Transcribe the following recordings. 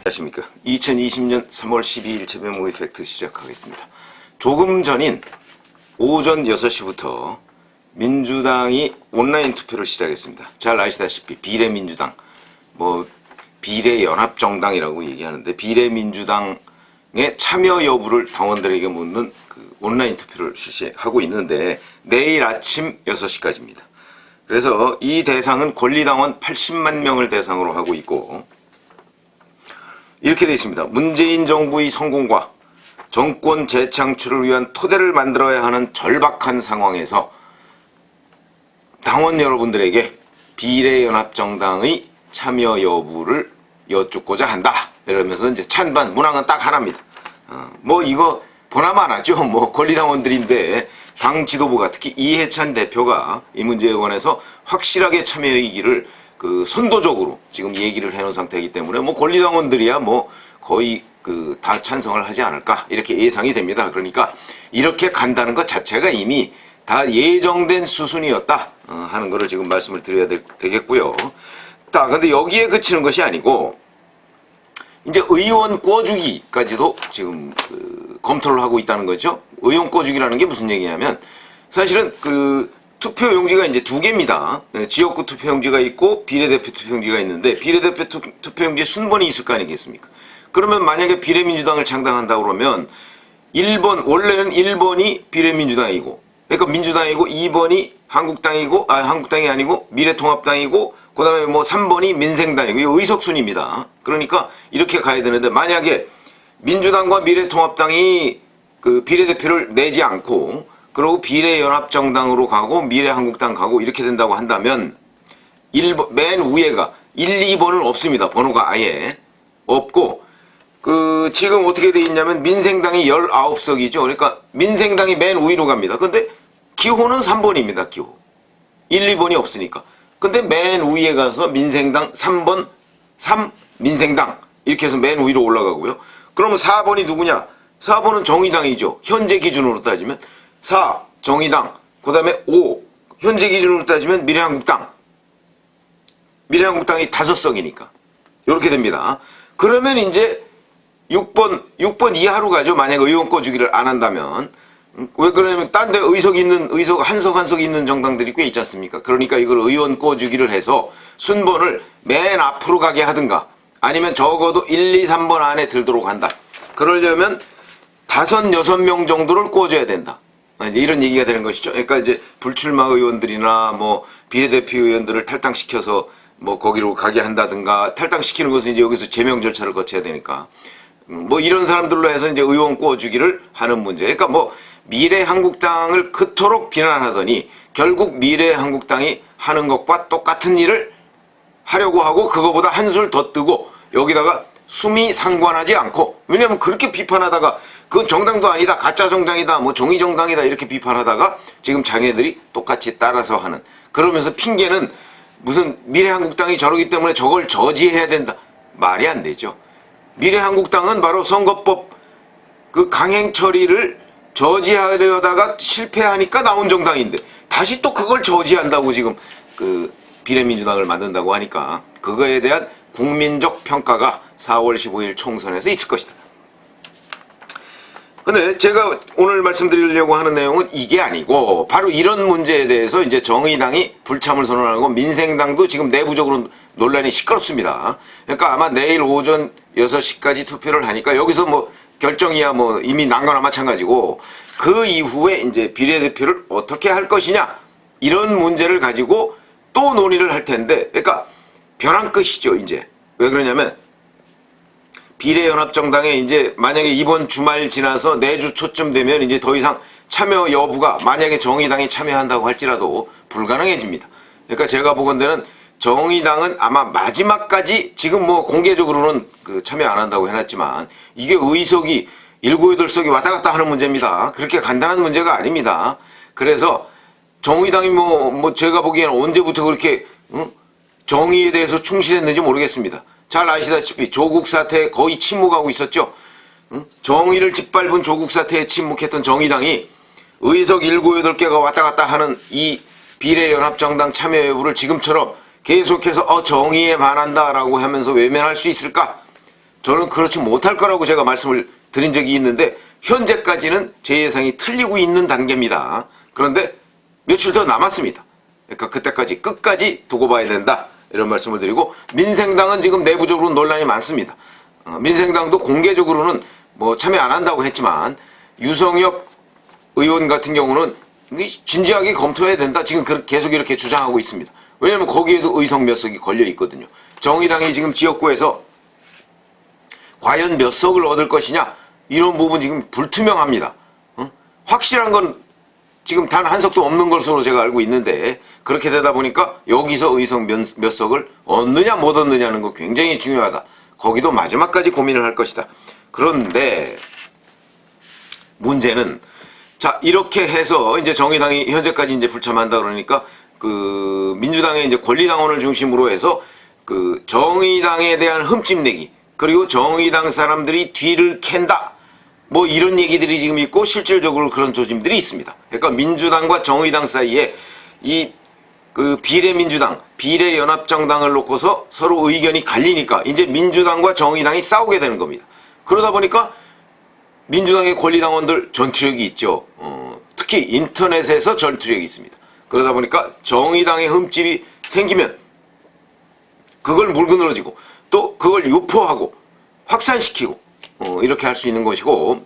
안녕하십니까. 2020년 3월 12일 최면 모의 팩트 시작하겠습니다. 조금 전인 오전 6시부터 민주당이 온라인 투표를 시작했습니다. 잘 아시다시피 비례민주당, 비례연합정당이라고 얘기하는데 비례민주당의 참여 여부를 당원들에게 묻는 그 온라인 투표를 실시하고 있는데 내일 아침 6시까지입니다. 그래서 이 대상은 권리당원 80만 명을 대상으로 하고 있고 이렇게 되어 있습니다. 문재인 정부의 성공과 정권 재창출을 위한 토대를 만들어야 하는 절박한 상황에서 당원 여러분들에게 비례연합정당의 참여 여부를 여쭙고자 한다. 이러면서 이제 찬반 문항은 딱 하나입니다. 이거 보나마나죠. 권리당원들인데 당 지도부가 특히 이해찬 대표가 이 문제에 관해서 확실하게 참여이기를 선도적으로 지금 얘기를 해놓은 상태이기 때문에 권리당원들이야 거의 다 찬성을 하지 않을까 이렇게 예상이 됩니다. 그러니까 이렇게 간다는 것 자체가 이미 다 예정된 수순이었다 하는 거를 지금 말씀을 드려야 되겠고요. 근데 여기에 그치는 것이 아니고 이제 의원 꿔주기까지도 지금 검토를 하고 있다는 거죠. 의원 꿔주기라는 게 무슨 얘기냐면 사실은 투표용지가 이제 두 개입니다. 지역구 투표용지가 있고 비례대표 투표용지가 있는데 비례대표 투표용지에 순번이 있을 거 아니겠습니까? 그러면 만약에 비례민주당을 창당한다 그러면 1번, 원래는 1번이 비례민주당이고 그러니까 민주당이고 2번이 한국당이 아니고 미래통합당이고 그 다음에 3번이 민생당이고 이 의석순입니다. 그러니까 이렇게 가야 되는데 만약에 민주당과 미래통합당이 비례대표를 내지 않고 그리고 비례연합정당으로 가고 미래한국당 가고 이렇게 된다고 한다면 1번, 맨 위에가 1, 2번은 없습니다. 번호가 아예 없고 지금 어떻게 돼 있냐면 민생당이 19석이죠. 그러니까 민생당이 맨 위로 갑니다. 근데 기호는 3번입니다. 기호. 1, 2번이 없으니까. 근데 맨 위에 가서 민생당 3번 3 민생당 이렇게 해서 맨 위로 올라가고요. 그러면 4번이 누구냐? 4번은 정의당이죠. 현재 기준으로 따지면 4 정의당 그 다음에 5 현재 기준으로 따지면 미래한국당. 미래한국당이 5석이니까 이렇게 됩니다. 그러면 이제 6번 이하로 가죠. 만약 의원 꿔주기를 안 한다면. 왜 그러냐면 딴 데 한석 있는 정당들이 꽤 있지 않습니까? 그러니까 이걸 의원 꿔주기를 해서 순번을 맨 앞으로 가게 하든가 아니면 적어도 1, 2, 3번 안에 들도록 한다. 그러려면 5, 6명 정도를 꿔줘야 된다. 이제 이런 얘기가 되는 것이죠. 그러니까 이제 불출마 의원들이나 비례대표 의원들을 탈당시켜서 거기로 가게 한다든가 탈당시키는 것은 이제 여기서 제명 절차를 거쳐야 되니까 이런 사람들로 해서 이제 의원 꿔주기를 하는 문제. 그러니까 미래한국당을 그토록 비난하더니 결국 미래한국당이 하는 것과 똑같은 일을 하려고 하고 그거보다 한술 더 뜨고 여기다가 숨이 상관하지 않고 왜냐면 그렇게 비판하다가 그건 정당도 아니다 가짜 정당이다 정의정당이다 이렇게 비판하다가 지금 자기네들이 똑같이 따라서 하는 그러면서 핑계는 무슨 미래한국당이 저러기 때문에 저걸 저지해야 된다 말이 안 되죠. 미래한국당은 바로 선거법 강행 처리를 저지하려다가 실패하니까 나온 정당인데 다시 또 그걸 저지한다고 지금 비례민주당을 만든다고 하니까 그거에 대한 국민적 평가가 4월 15일 총선에서 있을 것이다. 근데 제가 오늘 말씀드리려고 하는 내용은 이게 아니고 바로 이런 문제에 대해서 이제 정의당이 불참을 선언하고 민생당도 지금 내부적으로 논란이 시끄럽습니다. 그러니까 아마 내일 오전 6시까지 투표를 하니까 여기서 결정이야 이미 난 거나 마찬가지고 그 이후에 이제 비례대표를 어떻게 할 것이냐 이런 문제를 가지고 또 논의를 할 텐데 그러니까 벼랑 끝이죠 이제. 왜 그러냐면 비례연합정당에 이제 만약에 이번 주말 지나서 내주 초쯤 되면 이제 더 이상 참여 여부가 만약에 정의당이 참여한다고 할지라도 불가능해집니다. 그러니까 제가 보건대는 정의당은 아마 마지막까지 지금 공개적으로는 참여 안 한다고 해놨지만 이게 의석이 7, 8석이 왔다 갔다 하는 문제입니다. 그렇게 간단한 문제가 아닙니다. 그래서 정의당이 제가 보기에는 언제부터 그렇게 정의에 대해서 충실했는지 모르겠습니다. 잘 아시다시피 조국 사태에 거의 침묵하고 있었죠. 정의를 짓밟은 조국 사태에 침묵했던 정의당이 의석 7, 8개가 왔다 갔다 하는 이 비례연합정당 참여 여부를 지금처럼 계속해서 정의에 반한다라고 하면서 외면할 수 있을까? 저는 그렇지 못할 거라고 제가 말씀을 드린 적이 있는데 현재까지는 제 예상이 틀리고 있는 단계입니다. 그런데 며칠 더 남았습니다. 그러니까 그때까지 끝까지 두고 봐야 된다 이런 말씀을 드리고, 민생당은 지금 내부적으로 논란이 많습니다. 민생당도 공개적으로는 뭐 참여 안 한다고 했지만 유성엽 의원 같은 경우는 진지하게 검토해야 된다 지금 계속 이렇게 주장하고 있습니다. 왜냐하면 거기에도 의석 몇 석이 걸려 있거든요. 정의당이 지금 지역구에서 과연 몇 석을 얻을 것이냐 이런 부분 지금 불투명합니다. 확실한 건 지금 단 한 석도 없는 것으로 제가 알고 있는데, 그렇게 되다 보니까 여기서 의석 몇 석을 얻느냐 못 얻느냐는 거 굉장히 중요하다. 거기도 마지막까지 고민을 할 것이다. 그런데 문제는, 자, 이렇게 해서 이제 정의당이 현재까지 이제 불참한다 그러니까 그 민주당의 이제 권리당원을 중심으로 해서 그 정의당에 대한 흠집내기, 그리고 정의당 사람들이 뒤를 캔다, 뭐 이런 얘기들이 지금 있고 실질적으로 그런 조짐들이 있습니다. 그러니까 민주당과 정의당 사이에 이 그 비례민주당, 비례연합정당을 놓고서 서로 의견이 갈리니까 이제 민주당과 정의당이 싸우게 되는 겁니다. 그러다 보니까 민주당의 권리당원들 전투력이 있죠. 특히 인터넷에서 전투력이 있습니다. 그러다 보니까 정의당의 흠집이 생기면 그걸 물그늘어지고 또 그걸 유포하고 확산시키고 이렇게 할 수 있는 것이고,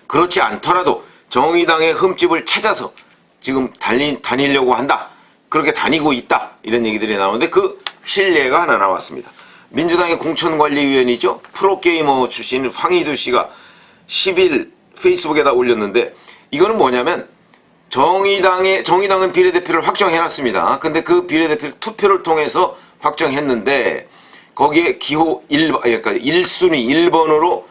그렇지 않더라도 정의당의 흠집을 찾아서 지금 다니려고 한다, 그렇게 다니고 있다, 이런 얘기들이 나오는데 그 실례가 하나 나왔습니다. 민주당의 공천관리위원이죠. 프로게이머 출신 황희두 씨가 10일 페이스북에다 올렸는데, 이거는 뭐냐면 정의당은 비례대표를 확정해놨습니다. 근데 그 비례대표 투표를 통해서 확정했는데 거기에 기호 1번, 그러니까 1순위 1번으로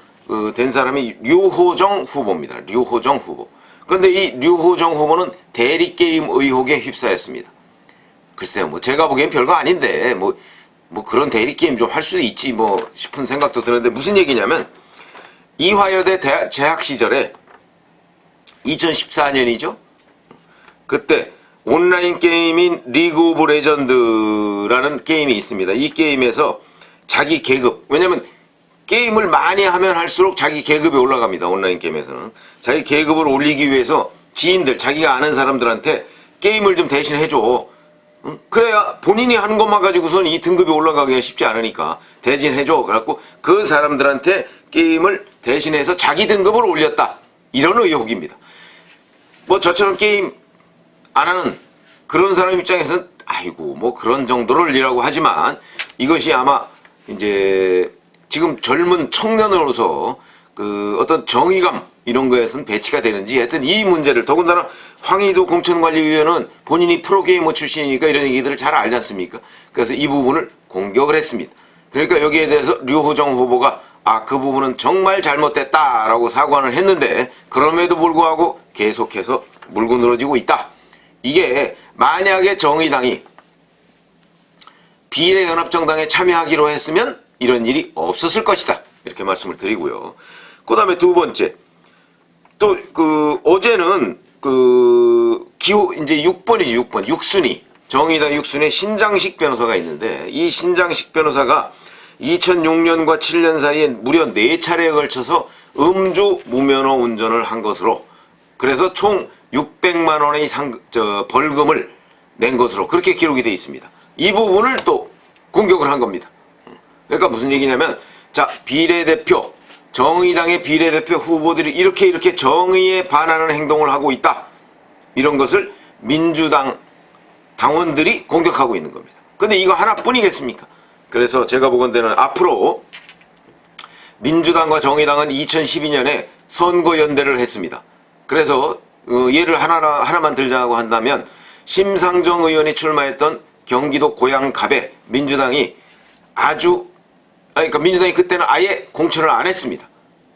된 사람이 류호정 후보입니다. 류호정 후보. 근데 이 류호정 후보는 대리게임 의혹에 휩싸였습니다. 글쎄요, 뭐 제가 보기엔 별거 아닌데 뭐 그런 대리게임 좀 할 수도 있지 뭐 싶은 생각도 드는데, 무슨 얘기냐면 이화여대 재학 시절에 2014년이죠. 그때 온라인 게임인 리그 오브 레전드라는 게임이 있습니다. 이 게임에서 자기 계급, 왜냐면 게임을 많이 하면 할수록 자기 계급이 올라갑니다. 온라인 게임에서는 자기 계급을 올리기 위해서 지인들, 자기가 아는 사람들한테 게임을 좀 대신 해줘. 그래야 본인이 하는 것만 가지고서는 이 등급이 올라가기가 쉽지 않으니까 대신 해줘. 그래갖고 그 사람들한테 게임을 대신해서 자기 등급을 올렸다, 이런 의혹입니다. 뭐 저처럼 게임 안 하는 그런 사람 입장에서는 아이고 뭐 그런 정도를이라고 하지만, 이것이 아마 이제 지금 젊은 청년으로서 그 어떤 정의감 이런 거에서는 배치가 되는지, 하여튼 이 문제를, 더군다나 황희도 공천관리위원은 본인이 프로게이머 출신이니까 이런 얘기들을 잘 알지 않습니까? 그래서 이 부분을 공격을 했습니다. 그러니까 여기에 대해서 류호정 후보가 그 부분은 정말 잘못됐다라고 사과를 했는데, 그럼에도 불구하고 계속해서 물고 늘어지고 있다. 이게 만약에 정의당이 비례연합정당에 참여하기로 했으면 이런 일이 없었을 것이다, 이렇게 말씀을 드리고요. 그 다음에 두 번째, 또 어제는 기호 이제 6번이지, 6번 6순위 정의당 6순위에 신장식 변호사가 있는데, 이 신장식 변호사가 2006년과 7년 사이에 무려 4차례에 걸쳐서 음주 무면허 운전을 한 것으로, 그래서 총 600만 원의 벌금을 낸 것으로 그렇게 기록이 되어 있습니다. 이 부분을 또 공격을 한 겁니다. 그러니까 무슨 얘기냐면, 자, 비례대표, 정의당의 비례대표 후보들이 이렇게 정의에 반하는 행동을 하고 있다, 이런 것을 민주당 당원들이 공격하고 있는 겁니다. 근데 이거 하나뿐이겠습니까? 그래서 제가 보건대는 앞으로 민주당과 정의당은 2012년에 선거연대를 했습니다. 그래서 예를 하나만 들자고 한다면, 심상정 의원이 출마했던 경기도 고양갑에 민주당이 그러니까 민주당이 그때는 아예 공천을 안 했습니다.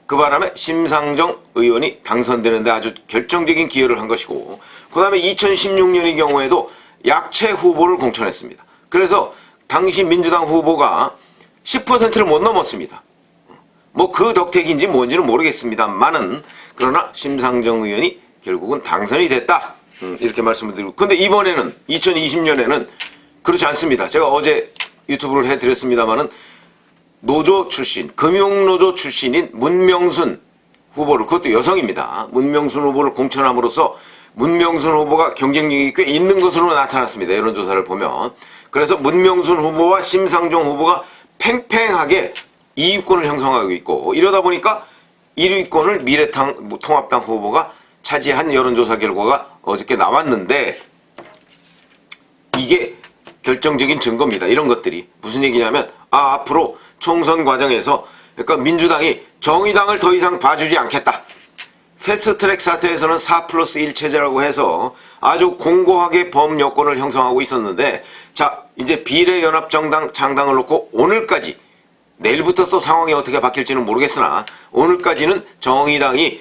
그 바람에 심상정 의원이 당선되는데 아주 결정적인 기여를 한 것이고, 그 다음에 2016년의 경우에도 약채 후보를 공천했습니다. 그래서 당시 민주당 후보가 10%를 못 넘었습니다. 뭐 그 덕택인지 뭔지는 모르겠습니다만은, 그러나 심상정 의원이 결국은 당선이 됐다, 이렇게 말씀을 드리고, 근데 이번에는 2020년에는 그렇지 않습니다. 제가 어제 유튜브를 해드렸습니다만은 노조 출신, 금융노조 출신인 문명순 후보를, 그것도 여성입니다. 문명순 후보를 공천함으로써 문명순 후보가 경쟁력이 꽤 있는 것으로 나타났습니다. 여론조사를 보면. 그래서 문명순 후보와 심상정 후보가 팽팽하게 2위권을 형성하고 있고, 이러다 보니까 1위권을 미래통합당 후보가 차지한 여론조사 결과가 어저께 나왔는데, 이게 결정적인 증거입니다. 이런 것들이 무슨 얘기냐면, 앞으로 총선 과정에서, 그러니까 민주당이 정의당을 더 이상 봐주지 않겠다. 패스트트랙 사태에서는 4+1 체제라고 해서 아주 공고하게 범여권을 형성하고 있었는데, 자, 이제 비례연합정당 창당을 놓고 오늘까지, 내일부터 또 상황이 어떻게 바뀔지는 모르겠으나 오늘까지는 정의당이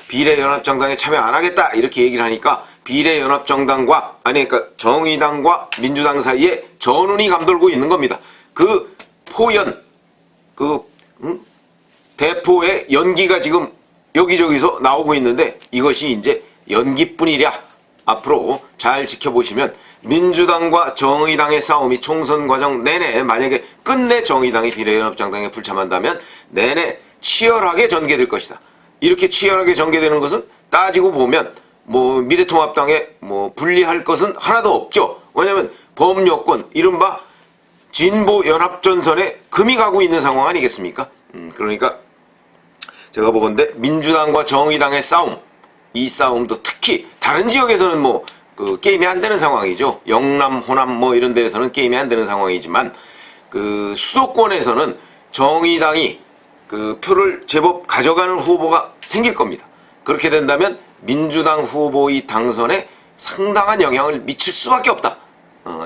비례연합정당에 참여 안 하겠다 이렇게 얘기를 하니까, 비례연합정당과, 그러니까 정의당과 민주당 사이에 전운이 감돌고 있는 겁니다. 그 포연, 대포의 연기가 지금 여기저기서 나오고 있는데, 이것이 이제 연기뿐이랴. 앞으로 잘 지켜보시면 민주당과 정의당의 싸움이 총선 과정 내내, 만약에 끝내 정의당이 비례연합정당에 불참한다면 내내 치열하게 전개될 것이다. 이렇게 치열하게 전개되는 것은 따지고 보면 뭐 미래통합당에 뭐 불리할 것은 하나도 없죠. 왜냐하면 범여권, 이른바 진보연합전선에 금이 가고 있는 상황 아니겠습니까? 그러니까 제가 보건대 민주당과 정의당의 싸움, 이 싸움도 특히 다른 지역에서는 뭐 그 게임이 안 되는 상황이죠. 영남, 호남 뭐 이런 데에서는 게임이 안 되는 상황이지만, 그 수도권에서는 정의당이 그 표를 제법 가져가는 후보가 생길 겁니다. 그렇게 된다면 민주당 후보의 당선에 상당한 영향을 미칠 수밖에 없다.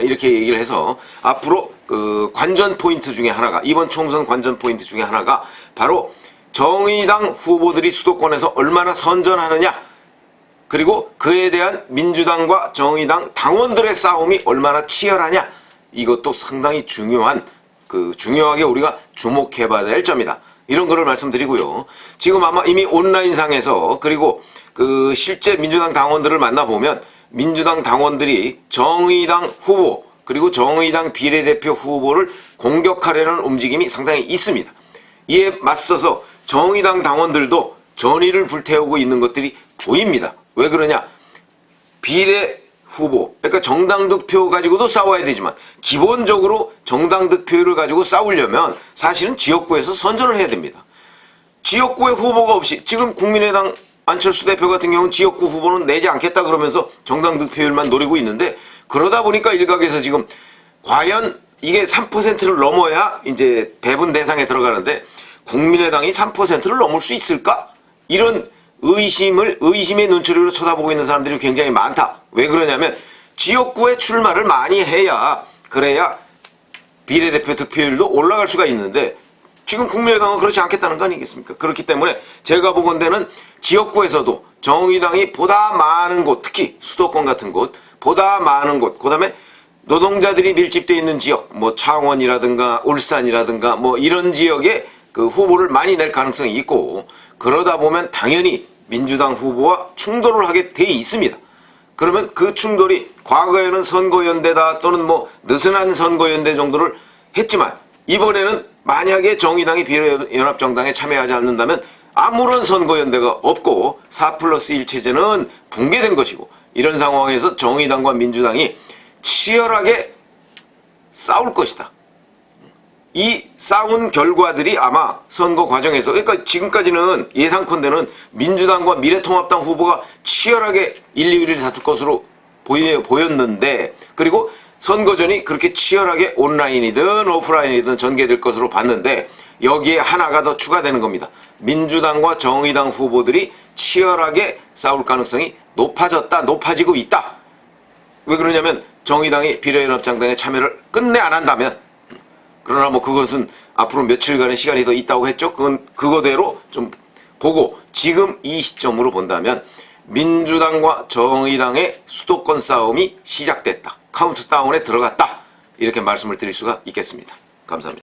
이렇게 얘기를 해서 앞으로 그 관전 포인트 중에 하나가, 이번 총선 관전 포인트 중에 하나가 바로 정의당 후보들이 수도권에서 얼마나 선전하느냐, 그리고 그에 대한 민주당과 정의당 당원들의 싸움이 얼마나 치열하냐, 이것도 상당히 중요하게 우리가 주목해봐야 될 점이다. 이런 거를 말씀드리고요. 지금 아마 이미 온라인상에서, 그리고 그 실제 민주당 당원들을 만나보면 민주당 당원들이 정의당 후보, 그리고 정의당 비례대표 후보를 공격하려는 움직임이 상당히 있습니다. 이에 맞서서 정의당 당원들도 전의를 불태우고 있는 것들이 보입니다. 왜 그러냐? 비례 후보, 그러니까 정당 득표 가지고도 싸워야 되지만 기본적으로 정당 득표를 가지고 싸우려면 사실은 지역구에서 선전을 해야 됩니다. 지역구에 후보가 없이, 지금 국민의당 안철수 대표 같은 경우는 지역구 후보는 내지 않겠다 그러면서 정당 득표율만 노리고 있는데, 그러다 보니까 일각에서 지금 과연 이게 3%를 넘어야 이제 배분 대상에 들어가는데 국민의당이 3%를 넘을 수 있을까? 이런 의심의 눈초리로 쳐다보고 있는 사람들이 굉장히 많다. 왜 그러냐면 지역구에 출마를 많이 해야, 그래야 비례대표 득표율도 올라갈 수가 있는데, 지금 국민의당은 그렇지 않겠다는 거 아니겠습니까? 그렇기 때문에 제가 보건대는 지역구에서도 정의당이 보다 많은 곳, 특히 수도권 같은 곳, 보다 많은 곳, 그 다음에 노동자들이 밀집되어 있는 지역, 뭐 창원이라든가 울산이라든가 뭐 이런 지역에 그 후보를 많이 낼 가능성이 있고, 그러다 보면 당연히 민주당 후보와 충돌을 하게 돼 있습니다. 그러면 그 충돌이 과거에는 선거연대다 또는 뭐 느슨한 선거연대 정도를 했지만, 이번에는 만약에 정의당이 비례연합정당에 참여하지 않는다면 아무런 선거연대가 없고 4+1 체제는 붕괴된 것이고, 이런 상황에서 정의당과 민주당이 치열하게 싸울 것이다. 이 싸운 결과들이 아마 선거 과정에서, 그러니까 지금까지는 예상컨대는 민주당과 미래통합당 후보가 치열하게 1, 2위를 다툴 것으로 보였는데, 그리고 선거전이 그렇게 치열하게 온라인이든 오프라인이든 전개될 것으로 봤는데, 여기에 하나가 더 추가되는 겁니다. 민주당과 정의당 후보들이 치열하게 싸울 가능성이 높아지고 있다. 왜 그러냐면 정의당이 비례연합정당에 참여를 끝내 안 한다면, 그러나 뭐 그것은 앞으로 며칠간의 시간이 더 있다고 했죠. 그건 그거대로 좀 보고, 지금 이 시점으로 본다면 민주당과 정의당의 수도권 싸움이 시작됐다. 카운트다운에 들어갔다. 이렇게 말씀을 드릴 수가 있겠습니다. 감사합니다.